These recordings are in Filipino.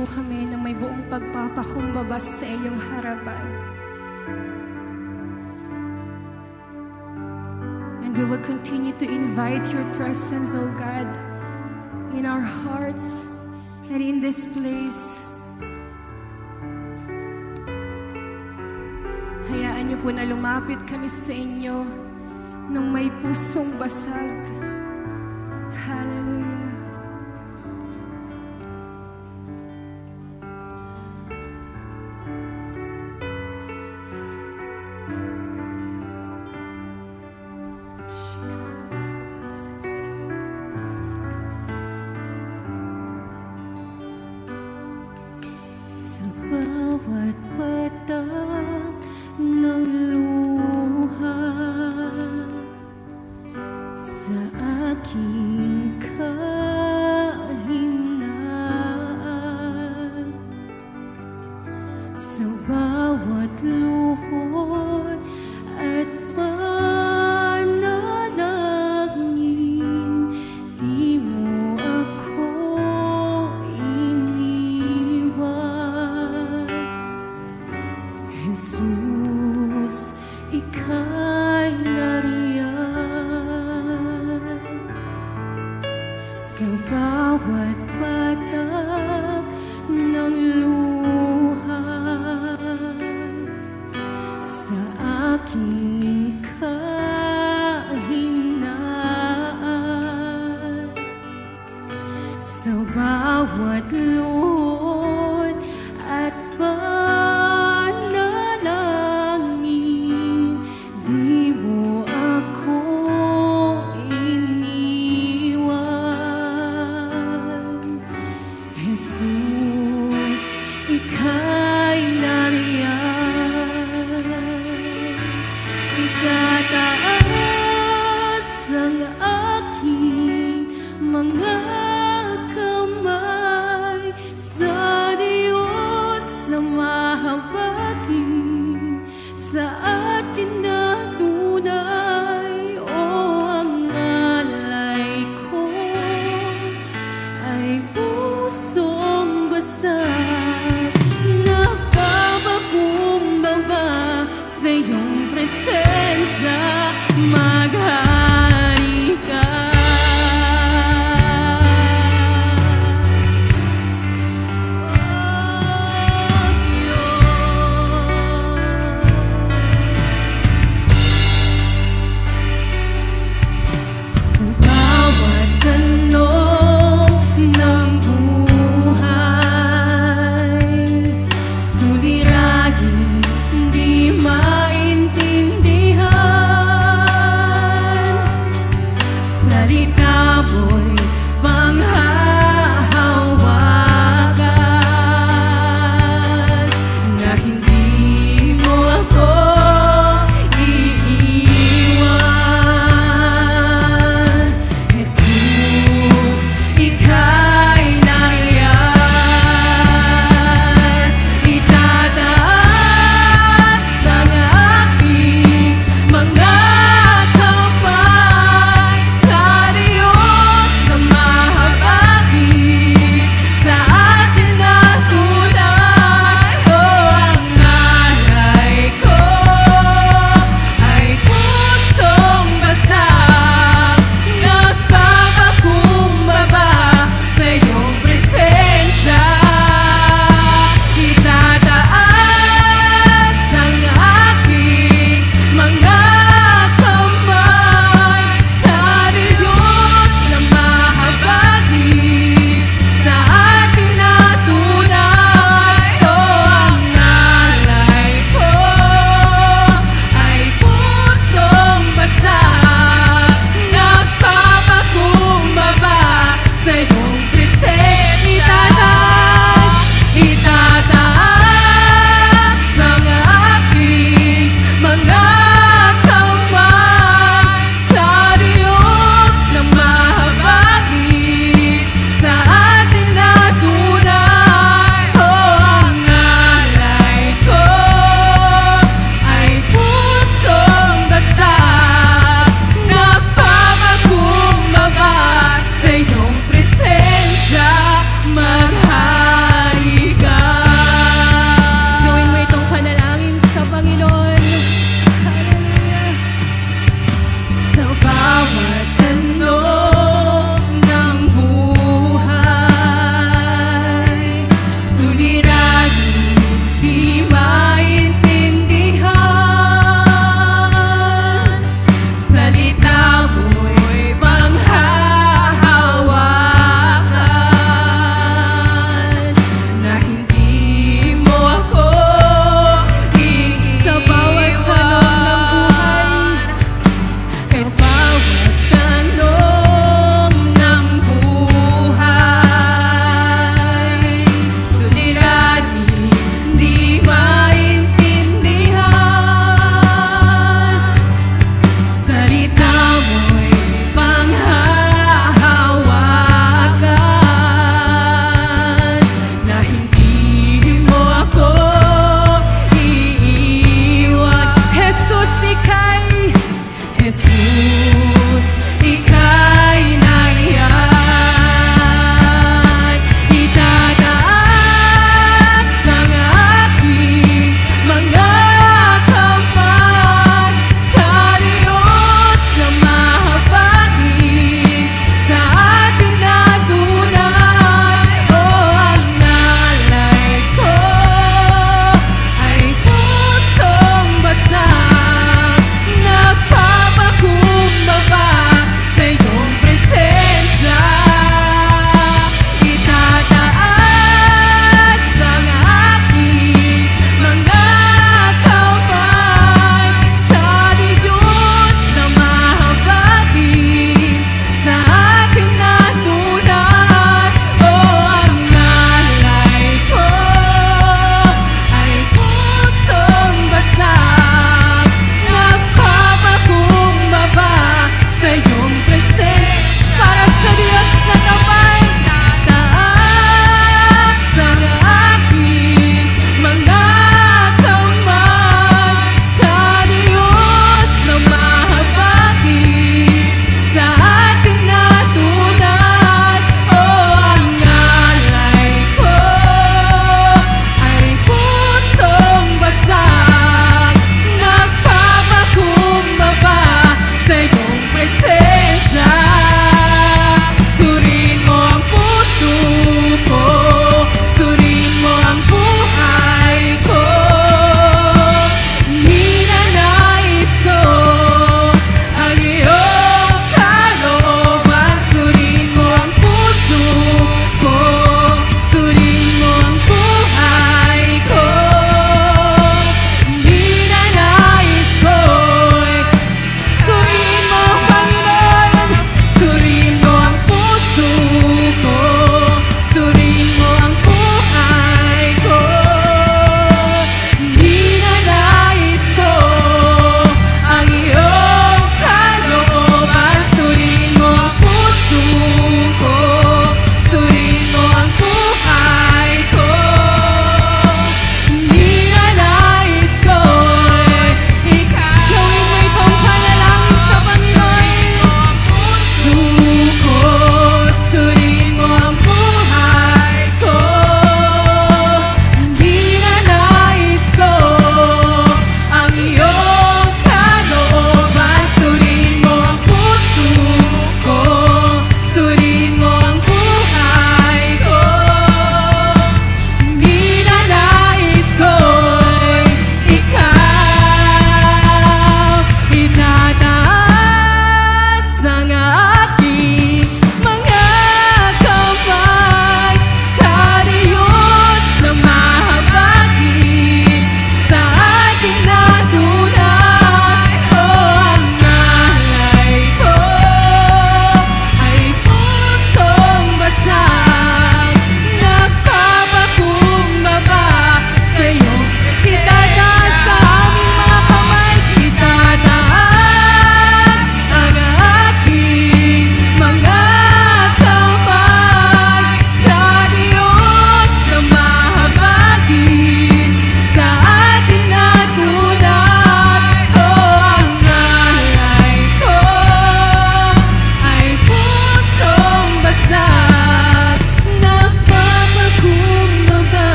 po kami ng may buong pagpapakumbaba sa iyong harapan. And we will continue to invite your presence, O God, in our hearts and in this place. Hayaan niyo po na lumapit kami sa inyo nung may pusong basag. Hallelujah. Sa bawat patak ng luha sa aking kahinaan, sa bawat luhod at panalangin, di mo ako iniwan. Jesus, ika'y nariyan sa bawat patak ng luha sa aking kahinaan, sa bawat luhod at panalangin, di mo ako iniwan. Jesus, ika'y nariyan, itataas ang aking mga kamay sa Diyos na mahabagin sa atin na tunay. O ang alay ko ay pusong basag, napapakumbaba sa iyong presensya, maghari ka. Sa bawat tanong ng buhay, sulirahin, di maintindihan,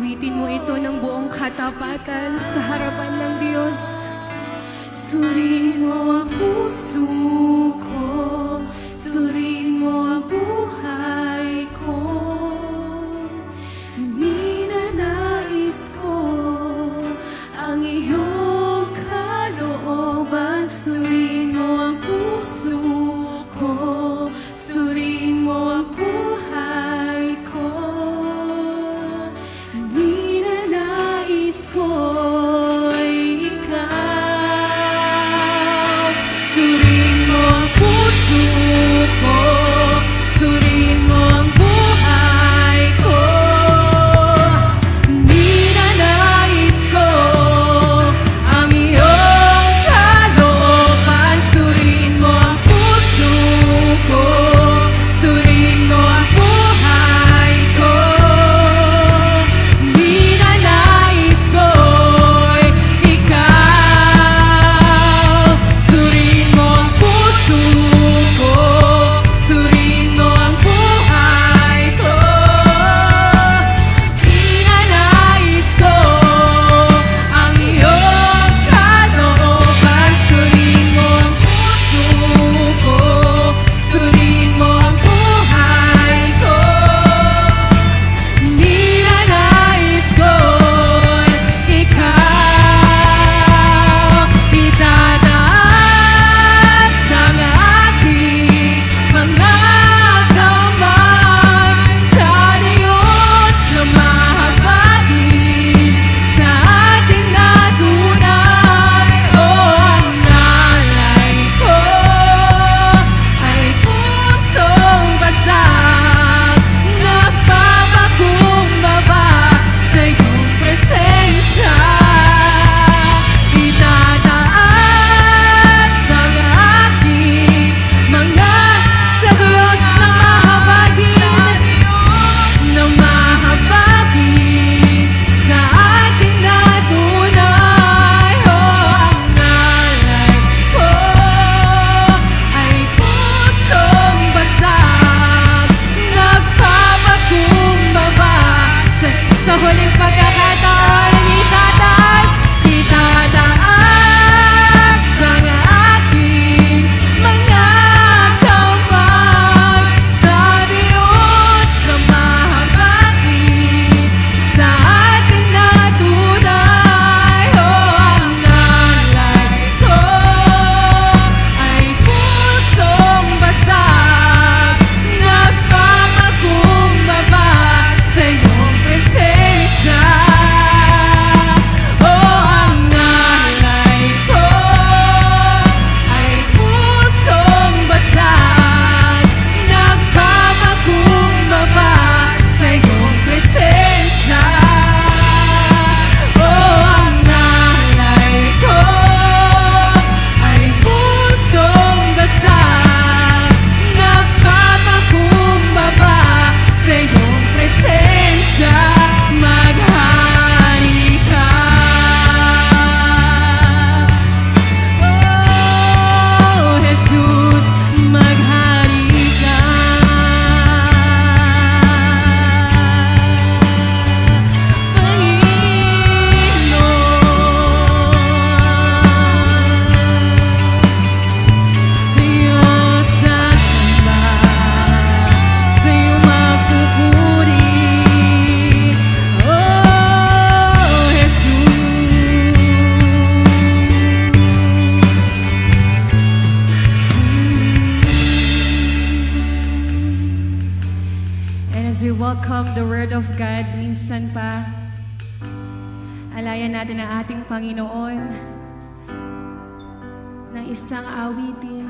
awitin mo ito ng buong katapatan sa harapan ng Diyos. Suriin mo ang puso ko, suriin mo ang buhay ko. Ninanais ko ang iyong kalooban. Suriin mo ang puso ko, suriin mo ang buhay ko. Ninanais ko suriin mo ang puso ko, suriin mo ang buhay ko. Ninanais ko ang iyong kalooban. Suriin mo ang puso ko, suriin mo ang buhay ko. Ninanais ko ikaw. Suriin mo ang puso ko, suriin mo ang buhay ko. Ninanais ko ang iyong kalooban. Suriin mo ang puso ko, suriin mo ang buhay ko. Ninanais ko ikaw. Itataas ang aking mga kamay sa Diyos na mahabagin sa ating natunay. O ang nalay ko ay pusong basag, nagpapakumbaba sa iyong presensya. Itataas ang aking mga sa Diyos na mahabagin sa ating natunay. O ang nalay ko ay pusong basag, nagpapakumbaba sa huling pagkakataon. Itataas ang aking mga kamay sa Diyos na mahabagin sa ating natunay. O ang nalay ko ay pusong basag, nagpapakumbaba sa iyong presensya. O ang nalay ko ay pusong basag, nagpapakumbaba sa iyong presensya. O ang nalay ko ay pusong basag, nagpapakumbaba sa iyong presensya. Maghari ka. Oh, Jesus, maghari ka. Sa'yo sasamba, sa'yo magpupuri. Oh, Jesus. And as we welcome the Word of God, minsan pa, alayan natin ang ating Panginoon ng isang awitin